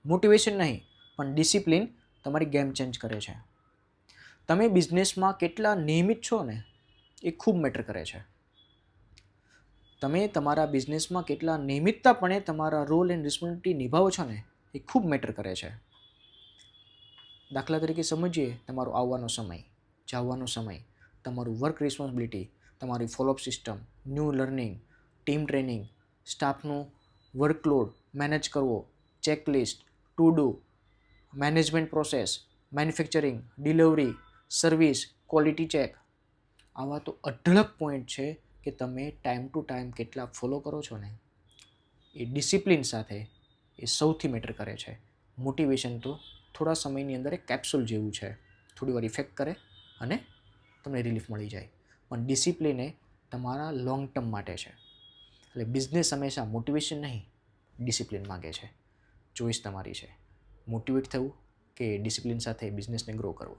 Motivation નહીં, પણ discipline તમારી ગેમ ચેન્જ કરે છે. તમે બિઝનેસમાં કેટલા નિયમિત છો ને એ ખૂબ મેટર કરે છે. તમે તમારા બિઝનેસમાં કેટલા નિયમિતતાપણે તમારા રોલ એન્ડ રિસ્પોન્સિબિલિટી નિભાવો છો ને એ ખૂબ મેટર કરે છે. દાખલા તરીકે સમજીએ, તમારો આવવાનો સમય, જવાનો સમય, તમારું વર્ક રિસ્પોન્સિબિલિટી, તમારી follow up system, new learning, team training, સ્ટાફનું વર્કલોડ મેનેજ કરવો, checklist, to do, management process, manufacturing, delivery, service, quality check. આવા તો અઢળક પોઈન્ટ છે કે તમે ટાઈમ ટુ ટાઈમ કેટલા ફોલો કરો છો ને એ ડિસિપ્લિન સાથે એ સૌથી મેટર કરે છે. મોટિવેશન તો થોડા સમયની અંદર એક કેપ્સ્યુલ જેવું છે, થોડી વાર ઇફેક્ટ કરે અને તમને રિલીફ મળી જાય. પણ ડિસિપ્લિન એ તમારા લોંગ ટર્મ માટે છે. એટલે બિઝનેસ હંમેશા મોટિવેશન નહીં, ડિસિપ્લિન માગે છે. ચોઈસ તમારી છે, મોટિવેટ થવું કે ડિસિપ્લિન સાથે બિઝનેસને ગ્રો કરવો.